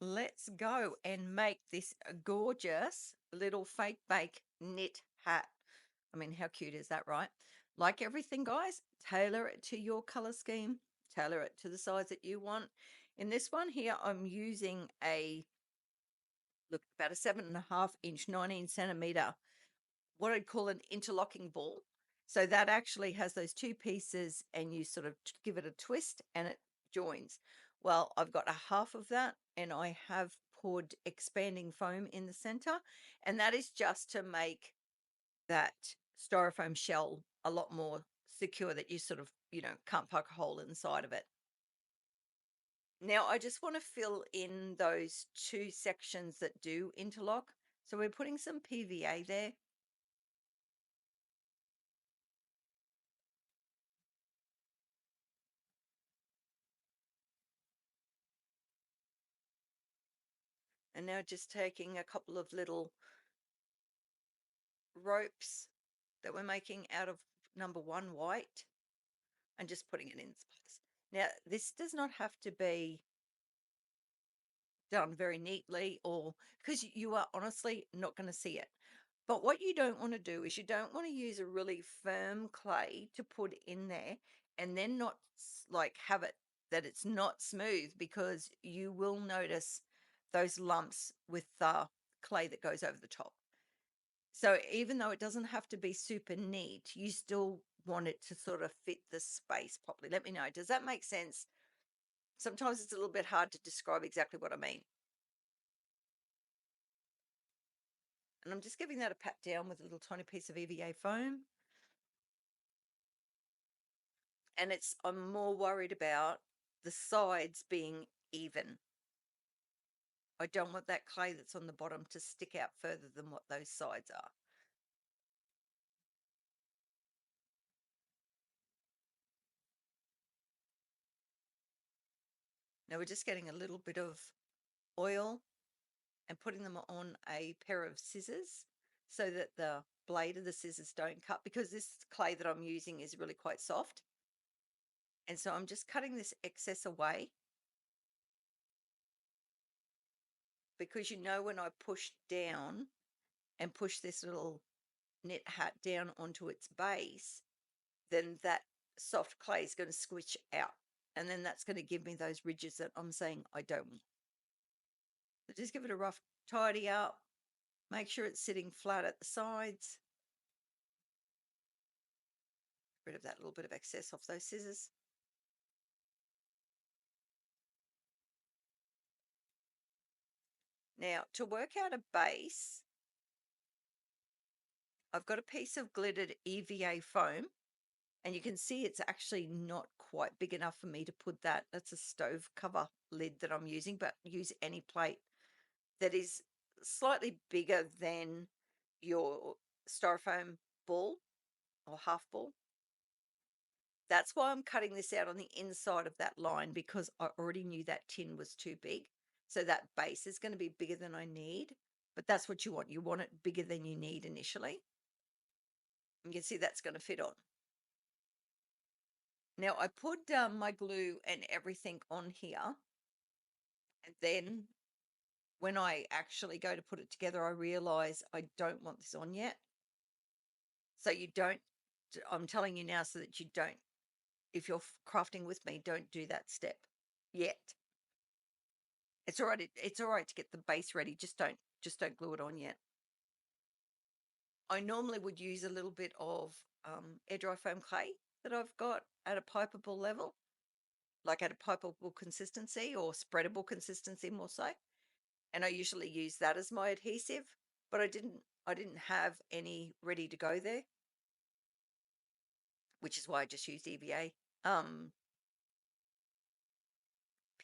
Let's go and make this gorgeous little fake bake knit hat. I mean, how cute is that, right? Like everything, guys, tailor it to your color scheme, tailor it to the size that you want. In this one here, I'm using look, about a 7.5 inch, 19 centimeter, what I'd call an interlocking ball. So that actually has those two pieces and you sort of give it a twist and it joins. Well, I've got a half of that and I have poured expanding foam in the center, and that is just to make that styrofoam shell a lot more secure, that you sort of, can't poke a hole inside of it. Now, I just want to fill in those two sections that do interlock. So we're putting some PVA there. And now just taking a couple of little ropes that we're making out of number one white and just putting it in place. Now, this does not have to be done very neatly, or because you are honestly not going to see it. But what you don't want to do is you don't want to use a really firm clay to put in there and then not like have it that it's not smooth, because you will notice those lumps with the clay that goes over the top. So even though it doesn't have to be super neat, you still want it to sort of fit the space properly. Let me know. Does that make sense? Sometimes it's a little bit hard to describe exactly what I mean. And I'm just giving that a pat down with a little tiny piece of EVA foam. And I'm more worried about the sides being even. I don't want that clay that's on the bottom to stick out further than what those sides are. Now we're just getting a little bit of oil and putting them on a pair of scissors so that the blade of the scissors don't cut, because this clay that I'm using is really quite soft. And so I'm just cutting this excess away, because when I push down and push this little knit hat down onto its base, then that soft clay is going to squish out. And then that's going to give me those ridges that I'm saying I don't want. So just give it a rough tidy up. Make sure it's sitting flat at the sides. Rid of that little bit of excess off those scissors. Now, to work out a base, I've got a piece of glittered EVA foam, and you can see it's actually not quite big enough for me to put that. That's a stove cover lid that I'm using, but use any plate that is slightly bigger than your styrofoam ball or half ball. That's why I'm cutting this out on the inside of that line, because I already knew that tin was too big. So that base is going to be bigger than I need, but that's what you want. You want it bigger than you need initially. You can see that's going to fit on. Now I put my glue and everything on here, and then when I actually go to put it together, I realize I don't want this on yet. So you don't, I'm telling you now so that you don't, if you're crafting with me, don't do that step yet. It's all right. It's all right to get the base ready. Just don't glue it on yet. I normally would use a little bit of air dry foam clay that I've got at a pipeable level, like at a pipeable consistency or spreadable consistency more so. And I usually use that as my adhesive, but I didn't have any ready to go there, which is why I just used EVA.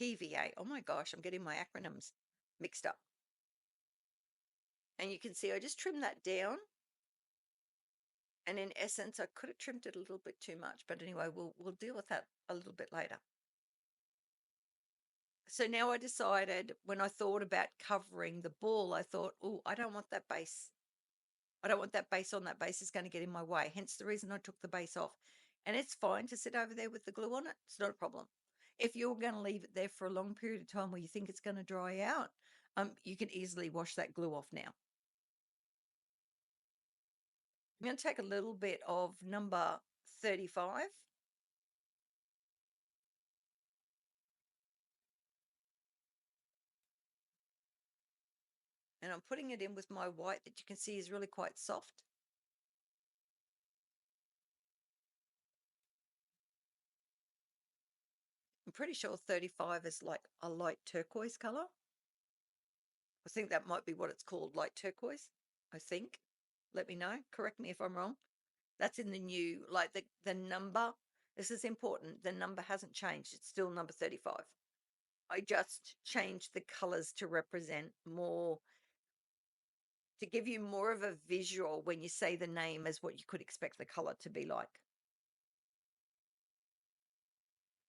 PVA. Oh my gosh, I'm getting my acronyms mixed up. And you can see I just trimmed that down. And in essence, I could have trimmed it a little bit too much, but anyway, we'll deal with that a little bit later. So now I decided, when I thought about covering the ball, I thought, oh, I don't want that base. I don't want that base on. That base is going to get in my way. Hence the reason I took the base off. And it's fine to sit over there with the glue on it. It's not a problem. If you're going to leave it there for a long period of time where you think it's going to dry out, you can easily wash that glue off now. I'm going to take a little bit of number 35. And I'm putting it in with my white that you can see is really quite soft. I'm pretty sure 35 is like a light turquoise color. I think that might be what it's called, light turquoise, I think. Let me know. Correct me if I'm wrong. That's in the new, like the number. This is important. The number hasn't changed. It's still number 35. I just changed the colors to represent more, to give you more of a visual when you say the name as what you could expect the color to be like.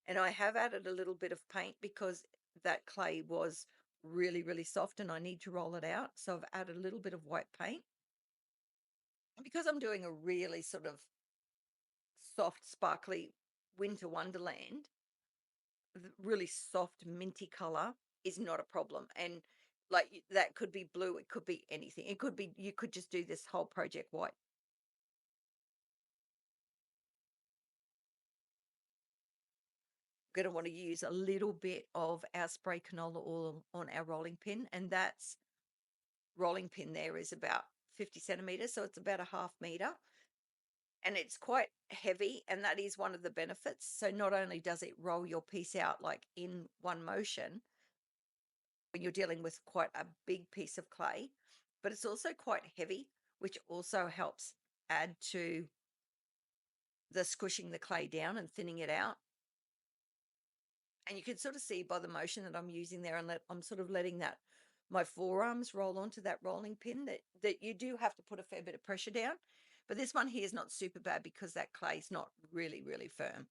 And I have added a little bit of paint because that clay was really, really soft and I need to roll it out. So I've added a little bit of white paint. And because I'm doing a really sort of soft, sparkly winter wonderland, the really soft, minty color is not a problem. And like that could be blue, it could be anything. It could be, you could just do this whole project white. Going to want to use a little bit of our spray canola oil on our rolling pin, and that's rolling pin there is about 50 centimeters, so it's about a half meter, and it's quite heavy, and that is one of the benefits. So not only does it roll your piece out like in one motion when you're dealing with quite a big piece of clay, but it's also quite heavy, which also helps add to the squishing the clay down and thinning it out. And you can sort of see by the motion that I'm using there, and I'm sort of letting that my forearms roll onto that rolling pin, that you do have to put a fair bit of pressure down. But this one here is not super bad because that clay is not really, really firm.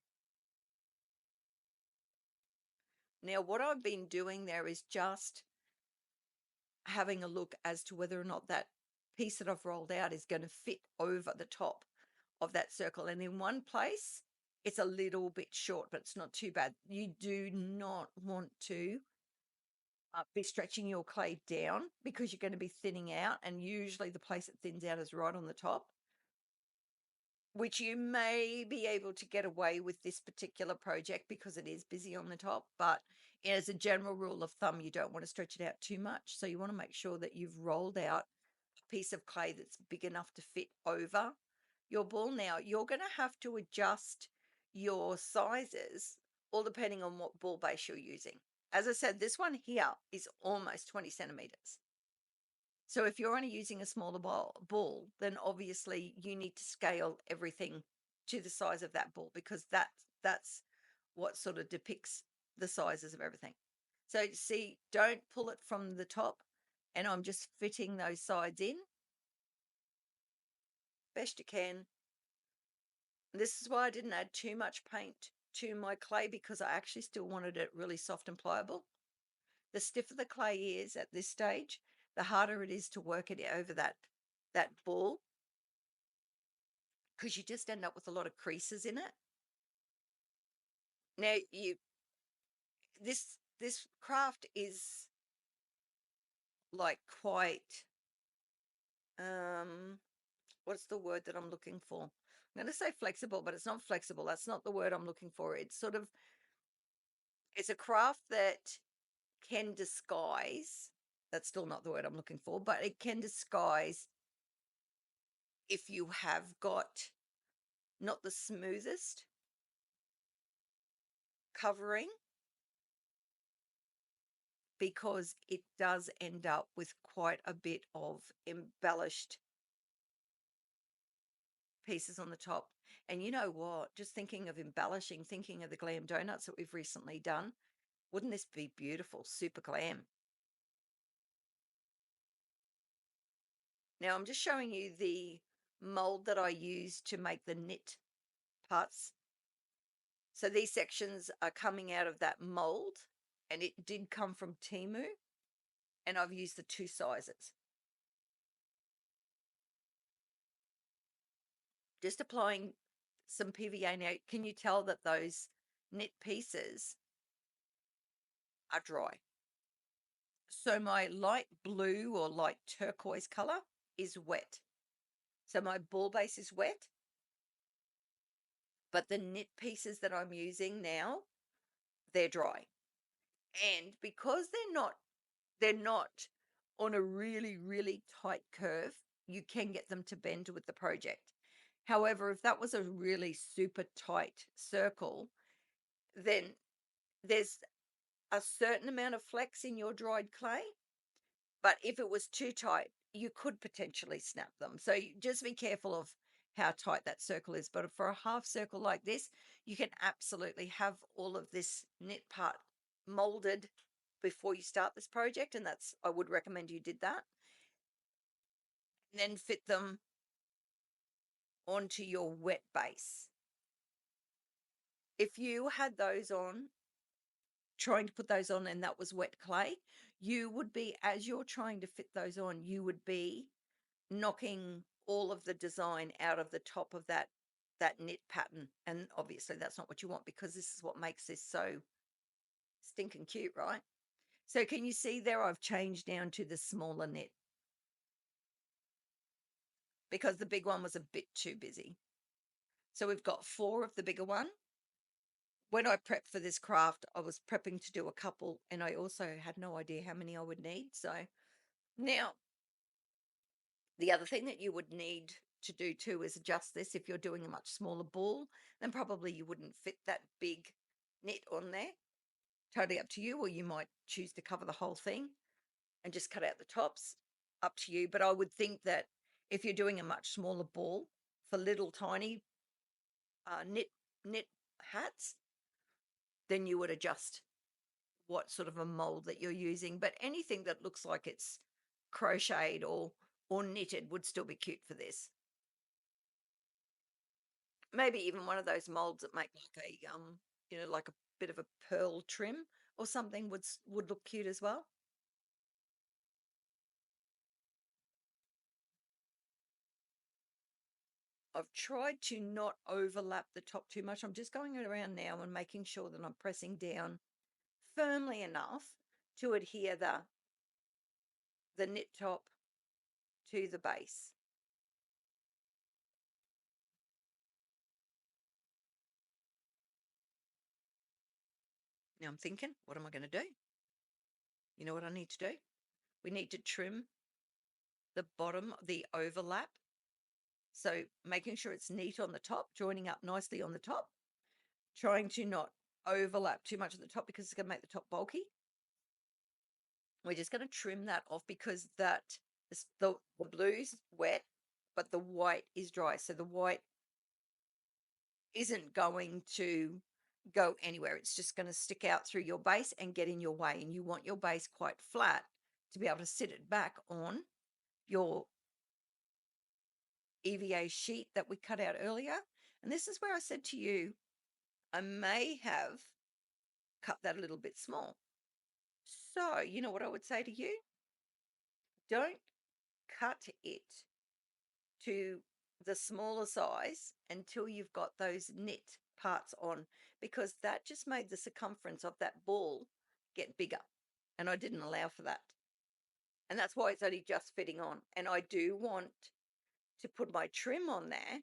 Now, what I've been doing there is just having a look as to whether or not that piece that I've rolled out is going to fit over the top of that circle. And in one place, it's a little bit short, but it's not too bad. You do not want to be stretching your clay down because you're going to be thinning out, and usually the place it thins out is right on the top, which you may be able to get away with this particular project because it is busy on the top. But as a general rule of thumb, you don't want to stretch it out too much. So you want to make sure that you've rolled out a piece of clay that's big enough to fit over your ball. Now you're going to have to adjust your sizes all depending on what ball base you're using. As I said, this one here is almost 20 centimeters. So if you're only using a smaller ball, then obviously you need to scale everything to the size of that ball, because that's what sort of depicts the sizes of everything. So see, don't pull it from the top, and I'm just fitting those sides in best you can. This is why I didn't add too much paint to my clay, because I actually still wanted it really soft and pliable. The stiffer the clay is at this stage, the harder it is to work it over that ball, because you just end up with a lot of creases in it. Now this craft is like quite what's the word that I'm looking for? I'm going to say flexible, but it's not flexible. That's not the word I'm looking for. It's sort of, it's a craft that can disguise, that's still not the word I'm looking for, but it can disguise if you have got not the smoothest covering, because it does end up with quite a bit of embellished pieces on the top. And you know what? Just thinking of embellishing, thinking of the glam donuts that we've recently done, wouldn't this be beautiful? Super glam. Now I'm just showing you the mold that I used to make the knit parts. So these sections are coming out of that mold, and it did come from Temu, and I've used the two sizes. Just applying some PVA. Now, can you tell that those knit pieces are dry. So my light blue or light turquoise color is wet. So my ball base is wet, but the knit pieces that I'm using now, they're dry. And because they're not on a really, really tight curve, you can get them to bend with the project. However, if that was a really super tight circle, then there's a certain amount of flex in your dried clay. But if it was too tight, you could potentially snap them. So just be careful of how tight that circle is. But for a half circle like this, you can absolutely have all of this knit part molded before you start this project. And I would recommend you did that. And then fit them onto your wet base. If you had those on, trying to put those on, and that was wet clay, you would be, as you're trying to fit those on, you would be knocking all of the design out of the top of that knit pattern. And obviously that's not what you want, because this is what makes this so stinking cute, right? So can you see there, I've changed down to the smaller knit because the big one was a bit too busy. So we've got 4 of the bigger one. When I prepped for this craft, I was prepping to do a couple, and I also had no idea how many I would need. So now the other thing that you would need to do too is adjust this. If you're doing a much smaller ball, then probably you wouldn't fit that big knit on there. Totally up to you, or you might choose to cover the whole thing and just cut out the tops. Up to you. But I would think that if you're doing a much smaller ball for little tiny knit hats, then you would adjust what sort of a mold that you're using. But anything that looks like it's crocheted or knitted would still be cute for this. Maybe even one of those molds that make like like a bit of a pearl trim or something would look cute as well. I've tried to not overlap the top too much. I'm just going around now and making sure that I'm pressing down firmly enough to adhere the knit top to the base. Now I'm thinking, what am I going to do? You know what I need to do? We need to trim the bottom, the overlap. So making sure it's neat on the top, joining up nicely on the top, trying to not overlap too much at the top because it's going to make the top bulky. We're just going to trim that off because the blue's wet, but the white is dry. So the white isn't going to go anywhere. It's just going to stick out through your base and get in your way. And you want your base quite flat to be able to sit it back on your EVA sheet that we cut out earlier. And this is where I said to you, I may have cut that a little bit small. So, you know what I would say to you? Don't cut it to the smaller size until you've got those knit parts on, because that just made the circumference of that ball get bigger. And I didn't allow for that. And that's why it's only just fitting on. And I do want to put my trim on there.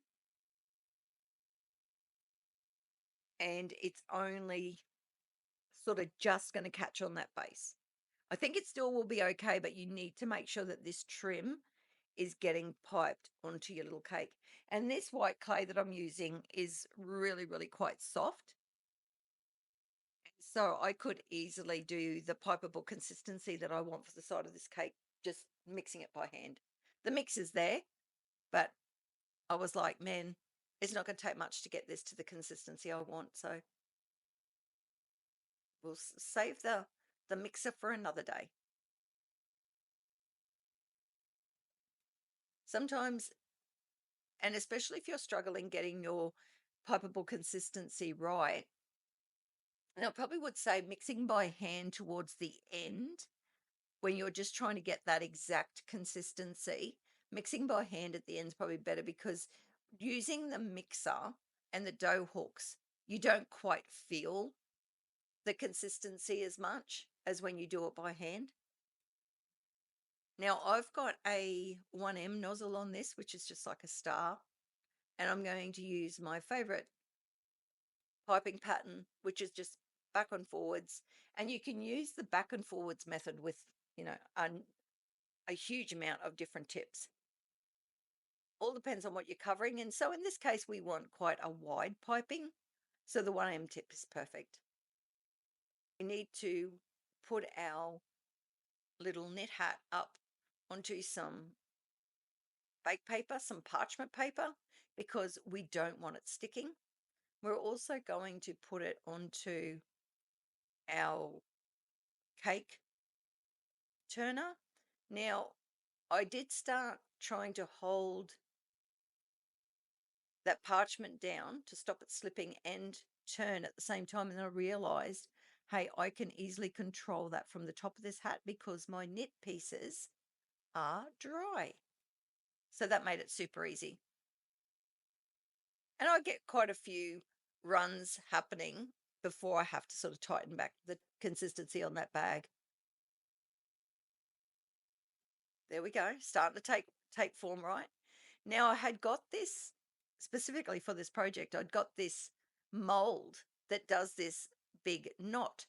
And it's only sort of just going to catch on that base. I think it still will be okay, but you need to make sure that this trim is getting piped onto your little cake. And this white clay that I'm using is really, really quite soft. So I could easily do the pipeable consistency that I want for the side of this cake, just mixing it by hand. The mix is there, but I was like, man, it's not going to take much to get this to the consistency I want. So we'll save the mixer for another day. Sometimes, and especially if you're struggling getting your pipeable consistency right, and I probably would say mixing by hand towards the end when you're just trying to get that exact consistency. Mixing by hand at the end is probably better, because using the mixer and the dough hooks, you don't quite feel the consistency as much. as when you do it by hand. Now I've got a 1M nozzle on this, which is just like a star, and I'm going to use my favorite piping pattern, which is just back and forwards. And you can use the back and forwards method with, you know, a huge amount of different tips. All depends on what you're covering. And so in this case, we want quite a wide piping. So the 1M tip is perfect. We need to put our little knit hat up onto some bake paper, some parchment paper, because we don't want it sticking. We're also going to put it onto our cake turner. Now, I did start trying to hold that parchment down to stop it slipping and turn at the same time. And I realized, hey, I can easily control that from the top of this hat because my knit pieces are dry. So that made it super easy. And I get quite a few runs happening before I have to sort of tighten back the consistency on that bag. There we go, starting to take form, right? Now I had got this specifically for this project. I'd got this mold that does this big knot,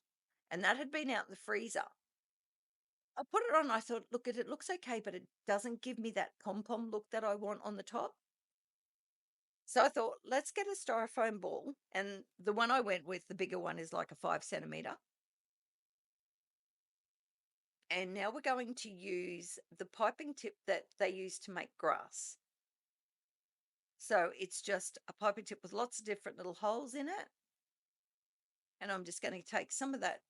and that had been out in the freezer. I put it on, I thought, look, it looks okay, but it doesn't give me that pom-pom look that I want on the top. So I thought, let's get a styrofoam ball. And the one I went with, the bigger one, is like a 5 centimeter. And now we're going to use the piping tip that they use to make grass. So it's just a piping tip with lots of different little holes in it. And I'm just going to take some of that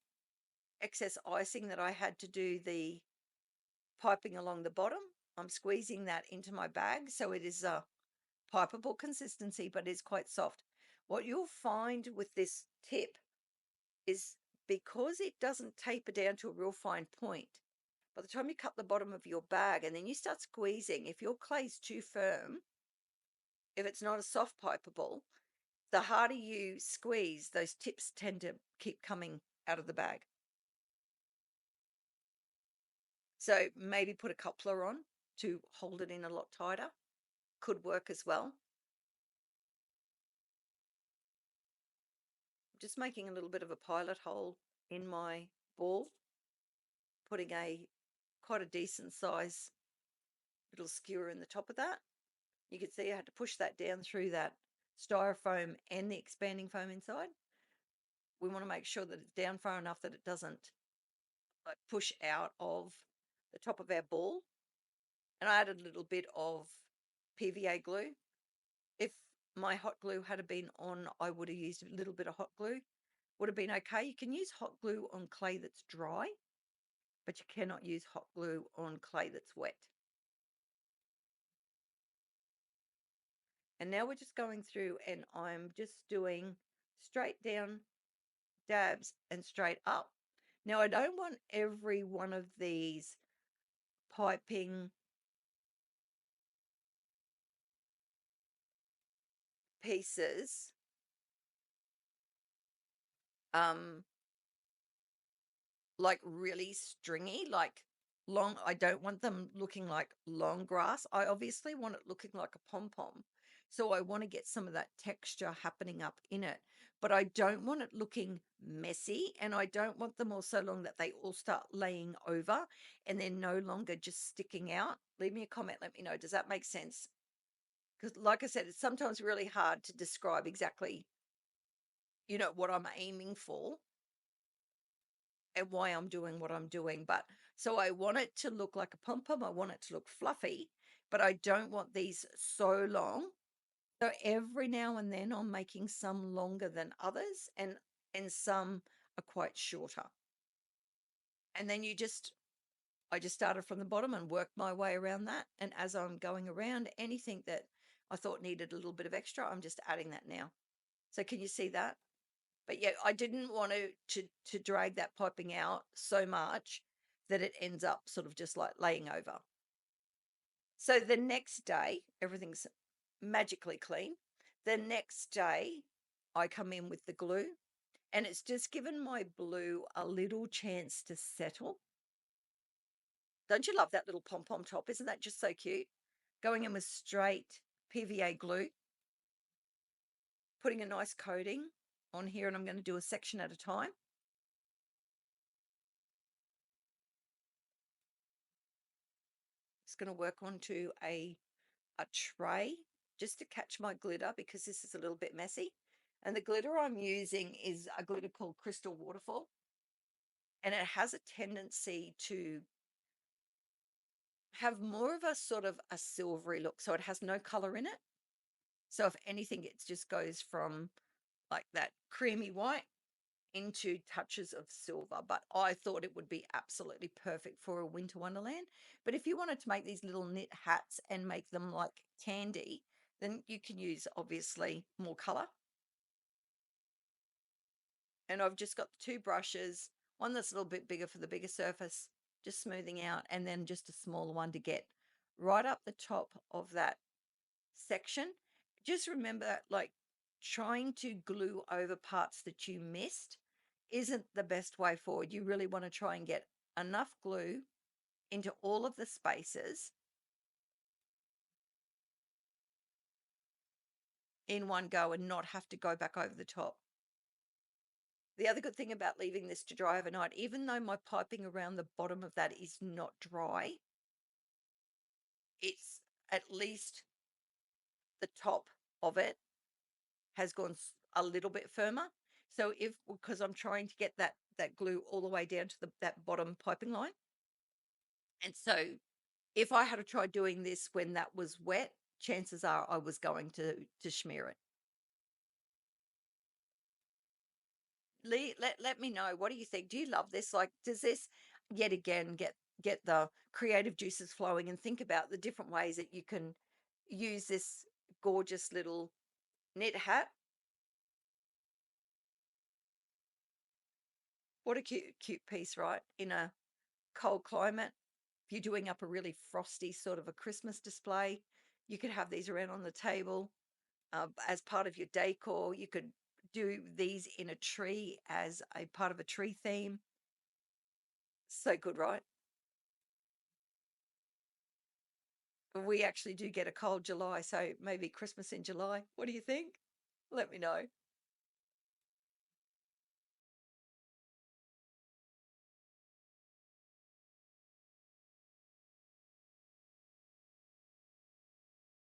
excess icing that I had to do the piping along the bottom. I'm squeezing that into my bag. So it is a pipeable consistency, but is quite soft. What you'll find with this tip is because it doesn't taper down to a real fine point, by the time you cut the bottom of your bag and then you start squeezing, if your clay's too firm, if it's not a soft pipeable, the harder you squeeze, those tips tend to keep coming out of the bag. So maybe put a coupler on to hold it in a lot tighter. Could work as well. Just making a little bit of a pilot hole in my ball, putting a quite a decent size little skewer in the top of that. You can see I had to push that down through that styrofoam and the expanding foam inside. We want to make sure that it's down far enough that it doesn't like push out of the top of our ball. And I added a little bit of PVA glue. If my hot glue had been on, I would have used a little bit of hot glue. Would have been okay. You can use hot glue on clay that's dry, but you cannot use hot glue on clay that's wet. And now we're just going through and I'm just doing straight down dabs and straight up. Now I don't want every one of these piping pieces um like really stringy, like long. I don't want them looking like long grass. I obviously want it looking like a pom-pom. So I want to get some of that texture happening up in it, but I don't want it looking messy and I don't want them all so long that they all start laying over and they're no longer just sticking out. Leave me a comment, let me know. Does that make sense? Because like I said, it's sometimes really hard to describe exactly, what I'm aiming for and why I'm doing what I'm doing. But so I want it to look like a pom pom. I want it to look fluffy, but I don't want these so long. So every now and then I'm making some longer than others and some are quite shorter. And then I just started from the bottom and worked my way around that. And as I'm going around, anything that I thought needed a little bit of extra, I'm just adding that now. So can you see that? But yeah, I didn't want to drag that piping out so much that it ends up sort of just like laying over. So the next day, everything's magically clean. The next day, I come in with the glue And it's just given my blue a little chance to settle. Don't you love that little pom-pom top? Isn't that just so cute? Going in with straight PVA glue, putting a nice coating on here, and I'm going to do a section at a time. It's going to work onto a tray just to catch my glitter because this is a little bit messy. And the glitter I'm using is a glitter called Crystal Waterfall, and it has a tendency to have more of a sort of a silvery look. So it has no color in it. So if anything, it just goes from like that creamy white into touches of silver. But I thought it would be absolutely perfect for a winter wonderland. But if you wanted to make these little knit hats and make them like candy, then you can use obviously more color. And I've just got two brushes, one that's a little bit bigger for the bigger surface, just smoothing out, and then just a smaller one to get right up the top of that section. Just remember, like, trying to glue over parts that you missed isn't the best way forward. You really want to try and get enough glue into all of the spaces in one go and not have to go back over the top. The other good thing about leaving this to dry overnight, even though my piping around the bottom of that is not dry, it's at least the top of it has gone a little bit firmer. So if because I'm trying to get that glue all the way down to that bottom piping line, and so if I had to try doing this when that was wet, chances are I was going to smear it. Lee, let me know. What do you think? Do you love this? Like, does this yet again get the creative juices flowing and think about the different ways that you can use this gorgeous little knit hat? What a cute piece, right? In a cold climate. If you're doing up a really frosty sort of a Christmas display, you could have these around on the table as part of your decor. You could do these in a tree as a part of a tree theme. So good, right? We actually do get a cold July, so maybe Christmas in July. What do you think? Let me know.